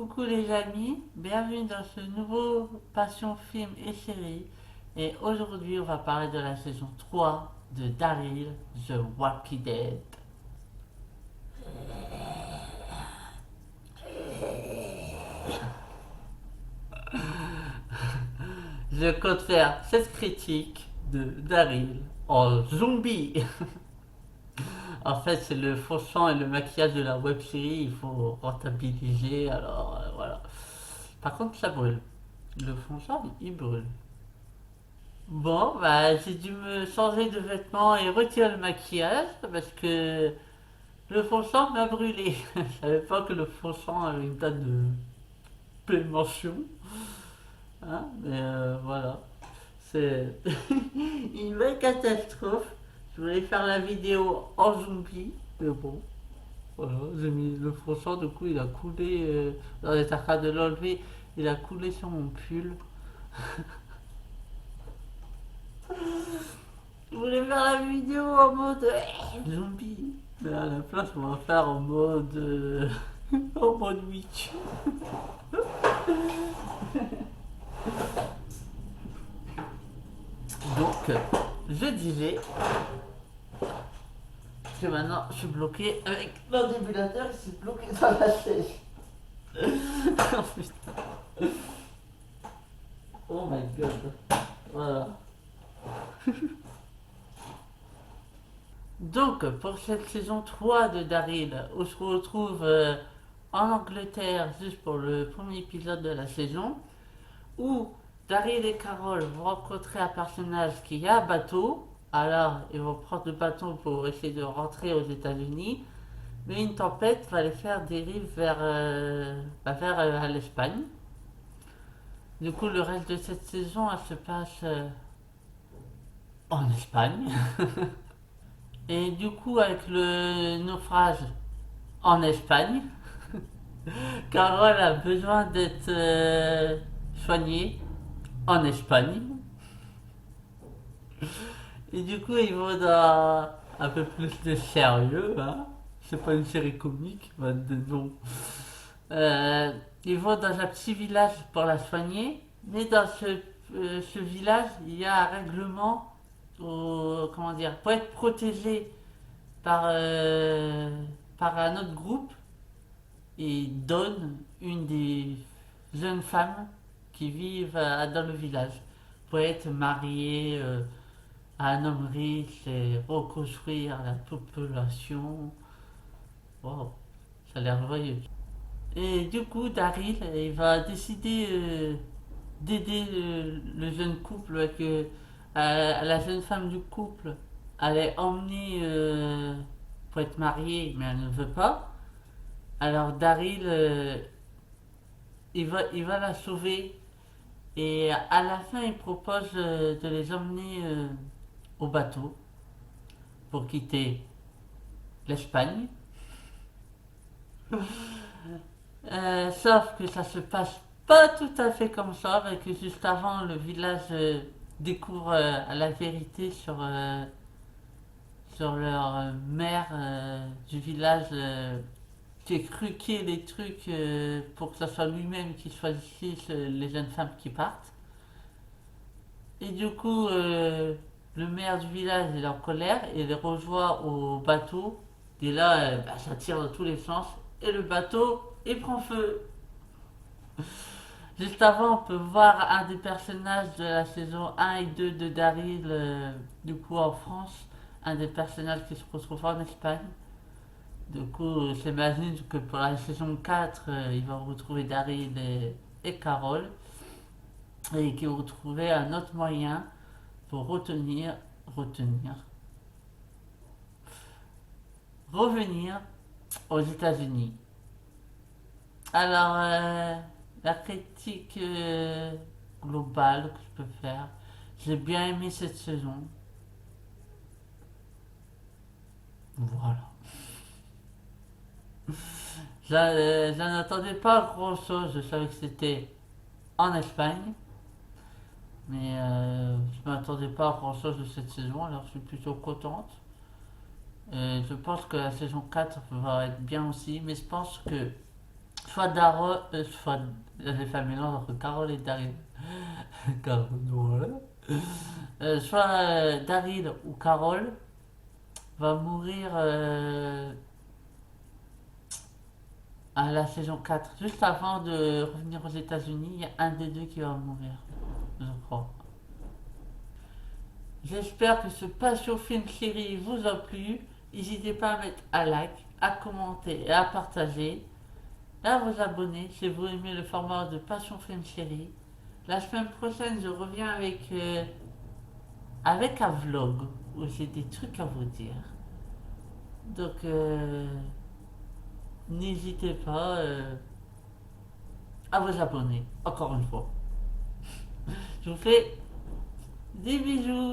Coucou les amis, bienvenue dans ce nouveau Passion Film et Série. Et aujourd'hui, on va parler de la saison 3 de Daryl, The Walking Dead. Je compte faire cette critique de Daryl en zombie. En fait, c'est le fond sang et le maquillage de la web série, il faut rentabiliser, alors voilà. Par contre, ça brûle. Le fond sang, il brûle. Bon, bah, j'ai dû me changer de vêtements et retirer le maquillage parce que le fond sang m'a brûlé. Je savais pas que le fond sang avait une date de péremption, hein, mais voilà. C'est une vraie catastrophe. Je voulais faire la vidéo en zombie, mais bon, voilà, j'ai mis le fond sang, du coup il a coulé, dans les arcades de l'enlever, il a coulé sur mon pull. Je voulais faire la vidéo en mode zombie. Mais à la place, on va faire en mode, en mode witch. Donc, je disais que maintenant, je suis bloqué avec l'ordinateur, il s'est bloqué dans la chaise. Oh putain. Oh my god. Voilà. Donc, pour cette saison 3 de Daryl, on se retrouve en Angleterre juste pour le premier épisode de la saison, où Daryl et Carol vont rencontrer un personnage qui a un bateau. Alors, ils vont prendre le bateau pour essayer de rentrer aux États-Unis. Mais une tempête va les faire dérive vers l'Espagne. Du coup, le reste de cette saison, elle se passe en Espagne. Et du coup, avec le naufrage en Espagne, Carole a besoin d'être soignée en Espagne. Et du coup, ils vont dans un peu plus de sérieux, hein. C'est pas une série comique, bah, non. Euh, ils vont dans un petit village pour la soigner, mais dans ce village, il y a un règlement comment dire, pour être protégé par, par un autre groupe, ils donnent une des jeunes femmes qui vivent dans le village pour être mariée à un homme riche et reconstruire la population. Wow, ça a l'air joyeux. Et du coup, Daryl, il va décider d'aider le jeune couple la jeune femme du couple. Elle est emmenée pour être mariée, mais elle ne veut pas. Alors Daryl, il va la sauver et à la fin, il propose de les emmener au bateau pour quitter l'Espagne. Sauf que ça se passe pas tout à fait comme ça, mais que juste avant, le village découvre la vérité sur leur mère du village qui a truqué les trucs pour que ce soit lui-même qui choisisse les jeunes femmes qui partent. Et du coup, le maire du village est en colère et les rejoint au bateau. Et là, bah, ça tire dans tous les sens et le bateau, il prend feu. Juste avant, on peut voir un des personnages de la saison 1 et 2 de Daryl, du coup en France, un des personnages qui se retrouve en Espagne. Du coup, j'imagine que pour la saison 4, ils vont retrouver Daryl et Carol, et qu'ils vont trouver un autre moyen pour retenir, revenir aux États-Unis. Alors, la critique globale que je peux faire, j'ai bien aimé cette saison. Voilà. J'en attendais pas grand chose. Je savais que c'était en Espagne. Mais je m'attendais pas à grand chose de cette saison. Alors je suis plutôt contente. Je pense que la saison 4 va être bien aussi. Mais je pense que soit Daryl, soit j'ai fait un mélange entre Carole et Daryl. Carole, voilà. Soit Daryl ou Carole va mourir à la saison 4. Juste avant de revenir aux États-Unis, il y a un des deux qui va mourir, je crois. J'espère que ce Passion Film Série vous a plu. N'hésitez pas à mettre un like, à commenter et à partager. Et à vous abonner si vous aimez le format de Passion Film Série. La semaine prochaine, je reviens avec un vlog où j'ai des trucs à vous dire. Donc, n'hésitez pas à vous abonner, encore une fois. Je vous fais des bisous.